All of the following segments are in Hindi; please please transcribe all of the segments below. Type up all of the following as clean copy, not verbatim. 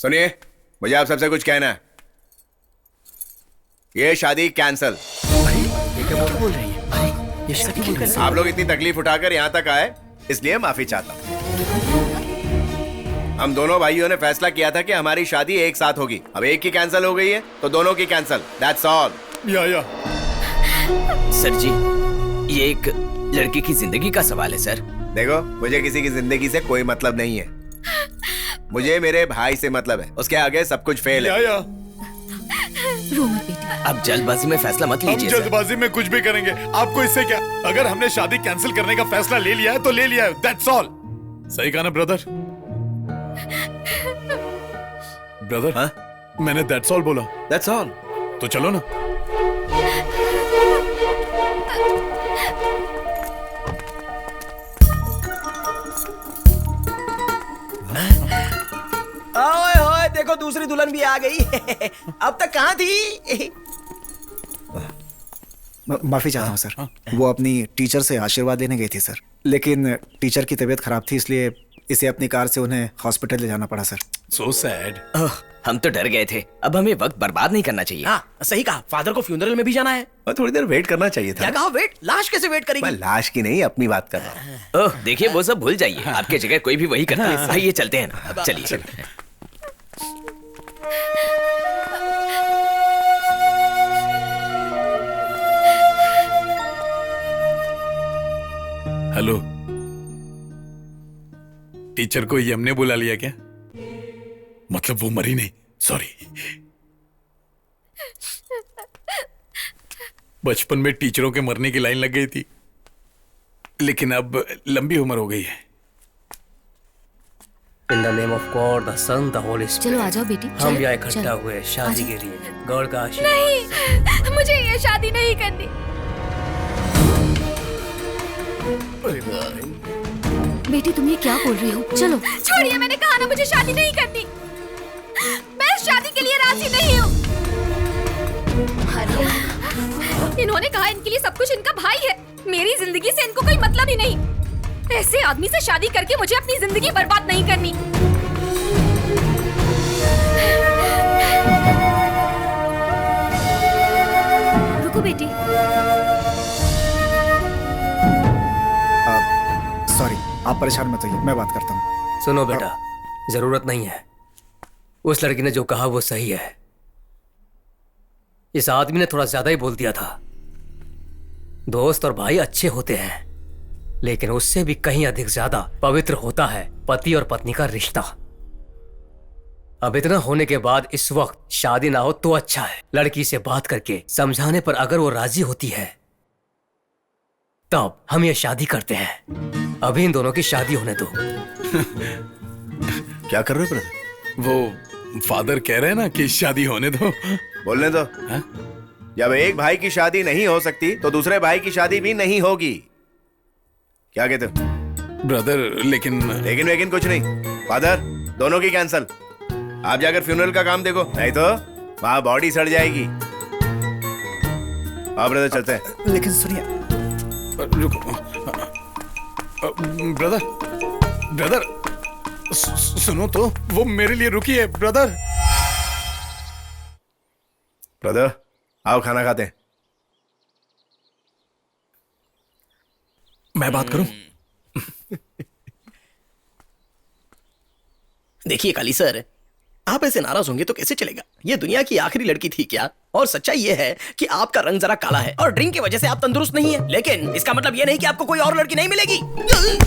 सुनिए, मुझे आप सबसे कुछ कहना है। ये शादी कैंसल। ये क्या बोल रही है? अरे ये शादी बोल रही है। आप लोग इतनी तकलीफ उठाकर यहाँ तक आए, इसलिए माफी चाहता हूँ। हम दोनों भाइयों ने फैसला किया था कि हमारी शादी एक साथ होगी। अब एक की कैंसिल हो गई है तो दोनों की कैंसिल। That's all. या सर जी, ये एक लड़की की जिंदगी का सवाल है सर। देखो, मुझे किसी की जिंदगी से कोई मतलब नहीं है। मुझे मेरे भाई से मतलब है। उसके आगे सब कुछ फेल है। या रो मत बेटा। अब जल्दबाजी में फैसला मत हम लीजिए सर। जल्दबाजी में कुछ भी करेंगे, आपको इससे क्या? अगर हमने शादी कैंसिल करने का फैसला ले लिया है तो ले लिया है, दैट्स ऑल। सही कहा ना ब्रदर? ब्रदर हाँ? मैंने दैट्स ऑल बोला। That's all. तो चलो ना। ओए होए, देखो दूसरी दुल्हन भी आ गई। अब तक कहाँ थी? माफी चाहता हूँ सर। वो अपनी टीचर से आशीर्वाद लेने गई थी सर, लेकिन टीचर की तबीयत खराब थी, इसलिए इसे अपनी कार से उन्हें हॉस्पिटल ले जाना पड़ा सर। So sad. हम तो डर गए थे। अब हमें वक्त बर्बाद नहीं करना चाहिए। हाँ सही कहा, फादर को फ्यूनरल में भी जाना है। और थोड़ी देर वेट करना चाहिए था। क्या कहा? वेट? लाश कैसे वेट मैं करेगी? लाश की नहीं, अपनी बात कर रहा हूँ। ओह देखिए, वो सब भूल जाइए। आपके जगह कोई भी वही करता है। आइए चलते हैं ना। चलिए। हेलो, टीचर को ये हमने बुला लिया क्या? मतलब वो मरी नहीं, सॉरी। बचपन में टीचरों के मरने की लाइन लग गई थी, लेकिन अब लंबी उम्र हो गई है। In the name of God, the Son, the Holy Spirit. चलो आ जाओ बेटी। हम चलो, यहाँ इकट्ठा चलो। हुए शादी के लिए। गॉड का आशीर्वाद। नहीं, मुझे ये शादी नहीं करनी। बेटी तुम ये क्या बोल रही हो? चलो। छोड़िए, मैंने कहा ना मुझे शादी नहीं करनी। मैं इस शादी के लिए राजी नहीं हूँ। इन्होंने कहा इनके लिए सब कुछ इनका भाई है। मेरी जिंदगी से इनको कोई मतलब ही नहीं। ऐसे आदमी से शादी करके मुझे अपनी जिंदगी बर्बाद नहीं करनी। रुको बेटी। सॉरी, आप परेशान मत होइए, मैं बात करता हूँ। सुनो बेटा, जरूरत नहीं है। उस लड़की ने जो कहा वो सही है। इस आदमी ने थोड़ा ज्यादा ही बोल दिया था। दोस्त और भाई अच्छे होते हैं, लेकिन उससे भी कहीं अधिक ज्यादा पवित्र होता है पति और पत्नी का रिश्ता। अब इतना होने के बाद इस वक्त शादी ना हो तो अच्छा है। लड़की से बात करके समझाने पर अगर वो राजी होती है तब हम ये शादी करते हैं। अभी इन दोनों की शादी होने दो। क्या कर रहे हो ब्रदर? वो फादर कह रहे हैं ना कि शादी होने दो। बोलने दो। हाँ? जब एक भाई की शादी नहीं हो सकती तो दूसरे भाई की शादी भी नहीं होगी। क्या कहते हो ब्रदर? लेकिन लेकिन कुछ नहीं। फादर, दोनों की कैंसल। आप जाकर फ्यूनरल का काम देखो, नहीं तो वहां बॉडी सड़ जाएगी। आप ब्रदर चलते हैं। लेकिन सुनिए। रुको ब्रदर, ब्रदर सुनो तो, वो मेरे लिए रुकी है ब्रदर। ब्रदर आओ खाना खाते हैं। मैं बात करूं? देखिए काली सर, आप ऐसे नाराज होंगे तो कैसे चलेगा? ये दुनिया की आखिरी लड़की थी क्या? और सच्चाई ये है कि आपका रंग जरा काला है और ड्रिंक की वजह से आप तंदुरुस्त नहीं है। लेकिन इसका मतलब ये नहीं कि आपको कोई और लड़की नहीं मिलेगी।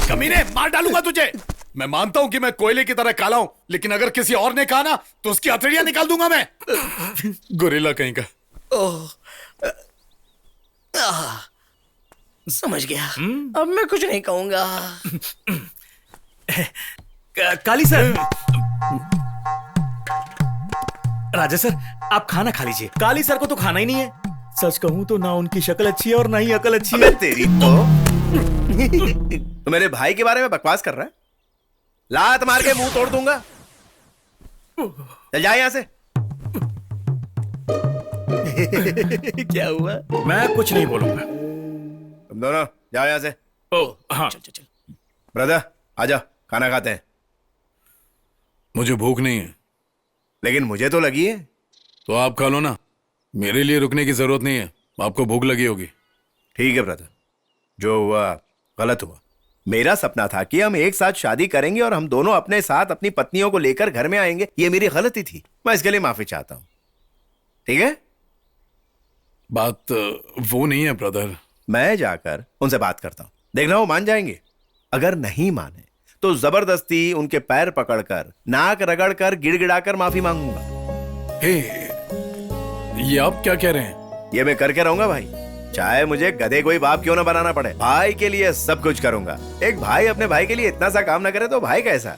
कमीने, मार डालूंगा तुझे। मैं मानता हूं कि मैं कोयले की तरह काला हूं, लेकिन अगर किसी और ने कहा ना तो उसकी हथेलियां निकाल दूंगा मैं। गोरिल्ला कहीं का। ओह, समझ गया। अब मैं कुछ नहीं कहूंगा। काली सर, राजा सर, आप खाना खा लीजिए। काली सर को तो खाना ही नहीं है। सच कहूं तो ना उनकी शक्ल अच्छी है और ना ही अकल अच्छी है। तेरी तो मेरे भाई के बारे में बकवास कर रहा है? लात मार के मुंह तोड़ दूंगा। चल जा यहां से। क्या हुआ? मैं कुछ नहीं बोलूंगा। तुम दोनों जाओ यहां से। ओह हाँ, चल। ब्रदर आजा, खाना खाते हैं। मुझे भूख नहीं है। लेकिन मुझे तो लगी है। तो आप खा लो ना, मेरे लिए रुकने की जरूरत नहीं है। आपको भूख लगी होगी। ठीक है ब्रदर, जो हुआ गलत हुआ। मेरा सपना था कि हम एक साथ शादी करेंगे और हम दोनों अपने साथ अपनी पत्नियों को लेकर घर में आएंगे। ये मेरी गलती थी, मैं इसके लिए माफी चाहता हूं। ठीक है? बात वो नहीं है ब्रदर। मैं जाकर उनसे बात करता हूं, देखना वो मान जाएंगे। अगर नहीं माने तो जबरदस्ती उनके पैर पकड़कर, नाक रगड़कर, गिड़गिड़ाकर माफी मांगूंगा। हे, ये आप क्या कह रहे हैं? ये मैं करके रहूंगा भाई, चाहे मुझे गधे कोई बाप क्यों ना बनाना पड़े। भाई के लिए सब कुछ करूंगा। एक भाई अपने भाई के लिए इतना सा काम ना करे तो भाई कैसा?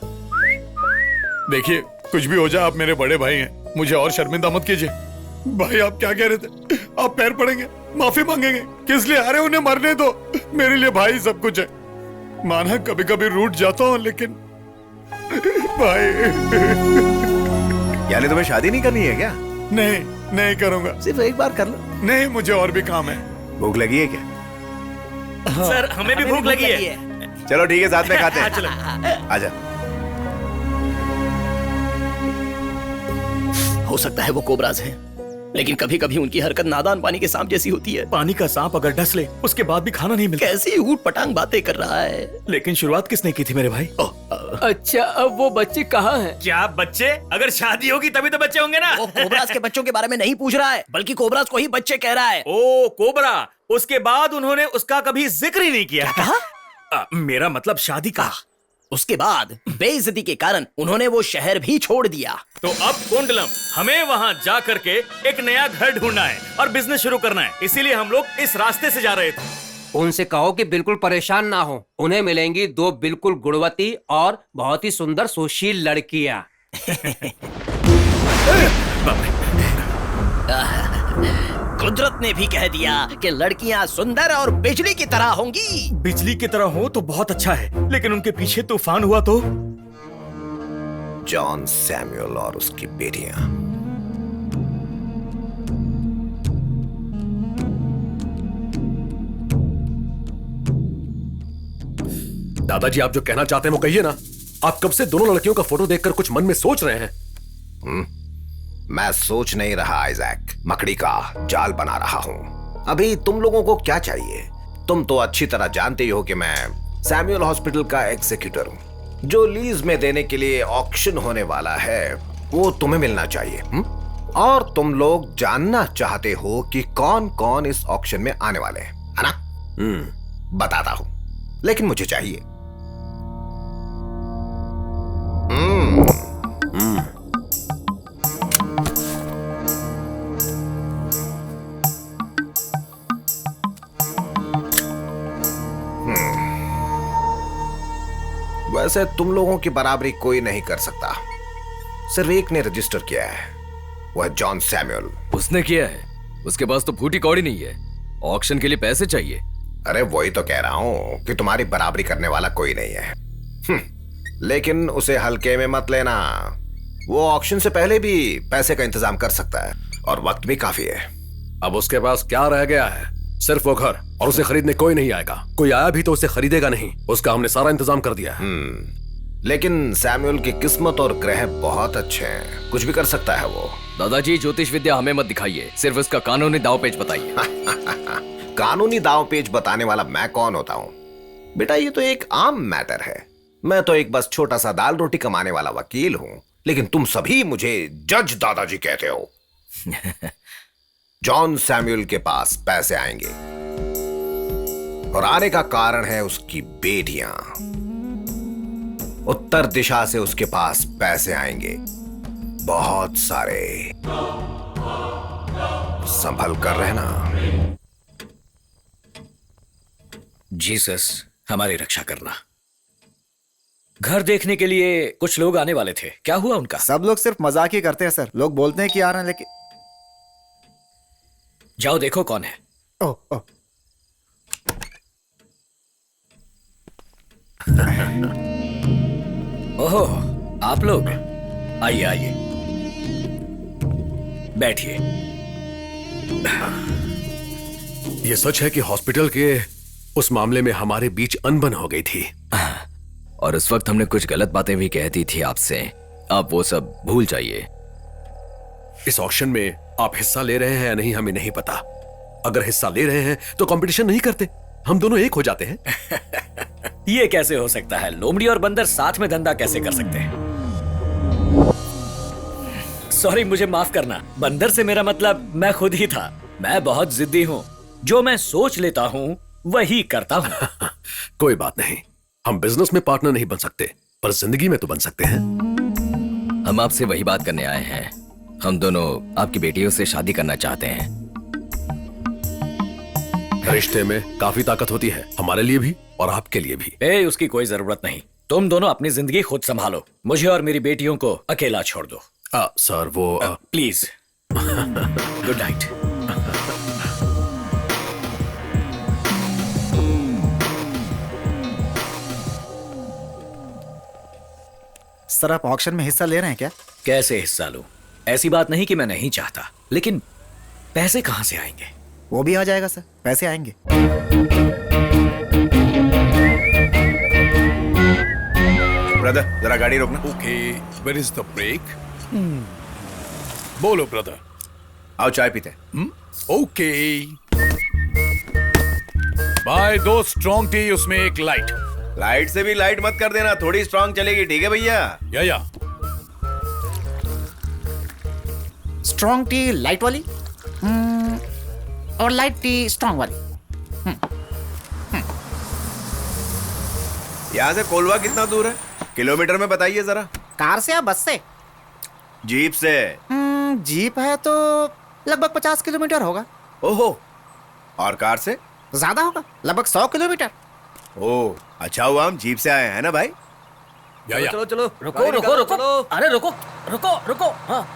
देखिए, कुछ भी हो जाए, आप मेरे बड़े भाई हैं, मुझे और शर्मिंदा मत कीजिए। भाई आप क्या कह रहे थे? आप पैर पड़ेंगे, माफी मांगेंगे? किस लिए? अरे उन्हें मरने दो, मेरे लिए भाई सब कुछ है। माना कभी कभी रूठ जाता हूँ, लेकिन भाई। यानी तुम्हें शादी नहीं करनी है क्या? नहीं, नहीं करूंगा। सिर्फ एक बार कर लो। नहीं, मुझे और भी काम है। भूख लगी है क्या? सर हमें भी भूख लगी है। चलो ठीक है, साथ में खाते हैं। चलो। आजा। हो सकता है वो कोबराज हैं, लेकिन कभी कभी उनकी हरकत नादान पानी के सांप जैसी होती है। पानी का सांप अगर डस ले, उसके बाद भी खाना नहीं मिलता। कैसी ऊट पटांग बातें कर रहा है। लेकिन शुरुआत किसने की थी मेरे भाई? अच्छा, अब वो बच्चे कहाँ हैं? क्या बच्चे? अगर शादी होगी तभी तो बच्चे होंगे ना। वो कोबराज के बच्चों के बारे में नहीं पूछ रहा है, बल्कि कोबराज को ही बच्चे कह रहा है। ओ कोबरा, उसके बाद उन्होंने उसका कभी जिक्र ही नहीं किया। मेरा मतलब शादी का। उसके बाद बेइज्जती के कारण उन्होंने वो शहर भी छोड़ दिया। तो अब कुंडलम, हमें वहाँ जा करके एक नया घर ढूंढना है और बिजनेस शुरू करना है, इसीलिए हम लोग इस रास्ते से जा रहे थे। उनसे कहो कि बिल्कुल परेशान ना हो, उन्हें मिलेंगी 2 बिल्कुल गुणवती और बहुत ही सुंदर सुशील लड़कियां। कुदरत ने भी कह दिया कि लड़कियां सुंदर और बिजली की तरह होंगी। बिजली की तरह हो तो बहुत अच्छा है, लेकिन उनके पीछे तूफान हुआ तो? जॉन सैमुअल और उसकी बेटियां। दादाजी, आप जो कहना चाहते हैं वो कहिए ना। आप कब से दोनों लड़कियों का फोटो देखकर कुछ मन में सोच रहे हैं? मैं सोच नहीं रहा आइजैक, मकड़ी का जाल बना रहा हूं। अभी तुम लोगों को क्या चाहिए? तुम तो अच्छी तरह जानते ही हो कि मैं सैमुअल हॉस्पिटल का एग्जीक्यूटिव हूं। जो लीज में देने के लिए ऑक्शन होने वाला है वो तुम्हें मिलना चाहिए। और तुम लोग जानना चाहते हो कि कौन कौन इस ऑक्शन में आने वाले हैं, है ना? बताता हूं, लेकिन मुझे चाहिए। वैसे तुम लोगों की बराबरी कोई नहीं कर सकता, सिर्फ एक ने रजिस्टर किया है, वो है जॉन सैमुअल। उसने किया है? उसके पास तो फूटी कौड़ी नहीं है, ऑक्शन के लिए पैसे चाहिए। अरे वही तो कह रहा हूं कि तुम्हारी बराबरी करने वाला कोई नहीं है। लेकिन उसे हल्के में मत लेना, वो ऑक्शन से पहले भी पैसे का इंतजाम कर सकता है और वक्त भी काफी है। अब उसके पास क्या रह गया है? सिर्फ वो घर, और उसे खरीदने कोई नहीं आएगा। कोई आया भी तो उसे खरीदेगा नहीं, उसका हमने सारा इंतजाम कर दिया है। लेकिन सैमुअल की किस्मत और ग्रह बहुत अच्छे हैं, कुछ भी कर सकता है वो। दादाजी, ज्योतिष विद्या हमें मत दिखाइए, सिर्फ इसका कानूनी दांव-पेच बताइए। कानूनी दांव-पेच बताने वाला मैं कौन होता हूँ बेटा? ये तो एक आम मैटर है। मैं तो एक बस छोटा सा दाल रोटी कमाने वाला वकील हूँ, लेकिन तुम सभी मुझे जज दादाजी कहते हो। जॉन सैमुअल के पास पैसे आएंगे, और आने का कारण है उसकी बेटियां। उत्तर दिशा से उसके पास पैसे आएंगे, बहुत सारे। संभल कर रहना। जीसस, हमारी रक्षा करना। घर देखने के लिए कुछ लोग आने वाले थे, क्या हुआ उनका? सब लोग सिर्फ मजाक ही करते हैं सर। लोग बोलते हैं कि आ रहे हैं, लेकिन जाओ देखो कौन है। ओह, ओहो, आप लोग आइए आइए, बैठिए। ये सच है कि हॉस्पिटल के उस मामले में हमारे बीच अनबन हो गई थी, और उस वक्त हमने कुछ गलत बातें भी कह दी थी आपसे। आप वो सब भूल जाइए। इस ऑक्शन में आप हिस्सा ले रहे हैं या नहीं हमें नहीं पता। अगर हिस्सा ले रहे हैं तो कंपटीशन नहीं करते, हम दोनों एक हो जाते हैं। ये कैसे हो सकता है? लोमड़ी और बंदर साथ में धंधा कैसे कर सकते हैं? सॉरी, मुझे माफ करना। बंदर से मेरा मतलब मैं खुद ही था। मैं बहुत जिद्दी हूँ, जो मैं सोच लेता हूँ वही करता हूँ। कोई बात नहीं, हम बिजनेस में पार्टनर नहीं बन सकते पर जिंदगी में तो बन सकते हैं। हम आपसे वही बात करने आए हैं। हम दोनों आपकी बेटियों से शादी करना चाहते हैं। रिश्ते में काफी ताकत होती है, हमारे लिए भी और आपके लिए भी। उसकी कोई जरूरत नहीं। तुम दोनों अपनी जिंदगी खुद संभालो। मुझे और मेरी बेटियों को अकेला छोड़ दो। सर वो प्लीज। Good night. सर आप ऑक्शन में हिस्सा ले रहे हैं क्या? कैसे हिस्सा लूं? ऐसी बात नहीं कि मैं नहीं चाहता, लेकिन पैसे कहां से आएंगे? वो भी आ जाएगा सर, पैसे आएंगे। ब्रदर जरा गाड़ी रोकना। Okay, where is the brake? बोलो ब्रदर। आओ चाय पीते। Okay bye. 2 स्ट्रॉन्ग टी, उसमें 1 लाइट। लाइट से भी लाइट मत कर देना, थोड़ी स्ट्रांग चलेगी, ठीक है भैया? या स्ट्रॉन्ग टी लाइट वाली और लाइट टी स्ट्रॉन्ग वाली। यहाँ से कोलवा कितना दूर है? किलोमीटर में बताइए जरा। कार से या बस से? जीप से। जीप है तो लगभग 50 किलोमीटर होगा। ओहो, और कार से? ज्यादा होगा, लगभग 100 किलोमीटर। ओह, अच्छा हुआ हम जीप से आए हैं ना भाई। या चलो चलो, रुको रुको रुको। अरे रुको रुको रुको। हाँ,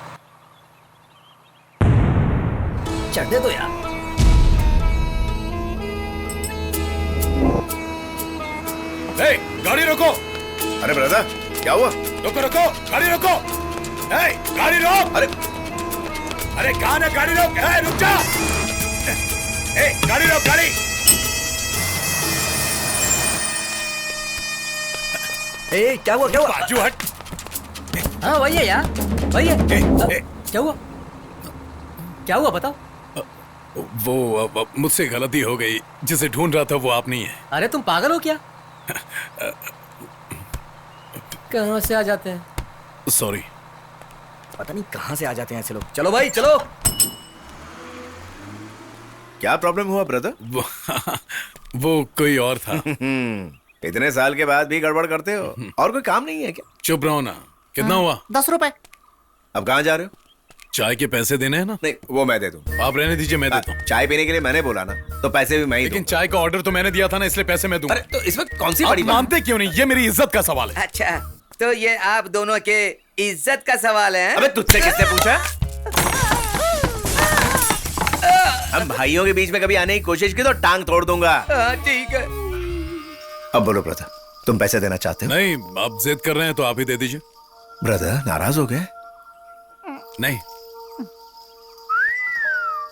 चढ़ने दो यार। गाड़ी रोको। अरे ब्रदर क्या हुआ? रोको रोको, गाड़ी रोको। गाड़ी रोक। अरे कहाँ है? गाड़ी रोक। रुक जा। गाड़ी रोक, गाड़ी। क्या हुआ क्या हुआ? बाजू हट। हाँ वही है यार, वही है। क्या हुआ? क्या हुआ बताओ। वो मुझसे गलती हो गई, जिसे ढूंढ रहा था वो आप नहीं है। अरे तुम पागल हो क्या? कहाँ से आ जाते हैं? सॉरी। पता नहीं कहाँ से आ जाते हैं ऐसे लोग। चलो भाई चलो। क्या प्रॉब्लम हुआ ब्रदर? वो कोई और था। इतने साल के बाद भी गड़बड़ करते हो? और कोई काम नहीं है क्या? चुप रहो ना। कितना हुआ? 10 रुपए। अब कहाँ जा रहे हो? चाय के पैसे देने हैं ना? नहीं, वो मैं दे दूं। आप रहने दीजिए, मैं देता हूँ। चाय पीने के लिए मैंने बोला ना, तो पैसे भी मैं ही लेकिन दूंगा। चाय का ऑर्डर तो मैंने दिया था ना, इसलिए पैसे मैं दूंगा। अरे तो इसमें कौन सी आप बड़ी बात? मानते क्यों नहीं? ये मेरी इज्जत का सवाल है। अच्छा, तो ये आप दोनों के इज्जत का सवाल है? अबे तुझसे किसने पूछा? हम भाइयों के बीच में कभी आने की कोशिश की तो टांग तोड़ दूंगा। ठीक है। अब बोलो ब्रदर, तुम पैसे देना चाहते हो? नहीं, आप जिद कर रहे हैं तो आप ही दे दीजिए। ब्रदर नाराज हो गए? नहीं,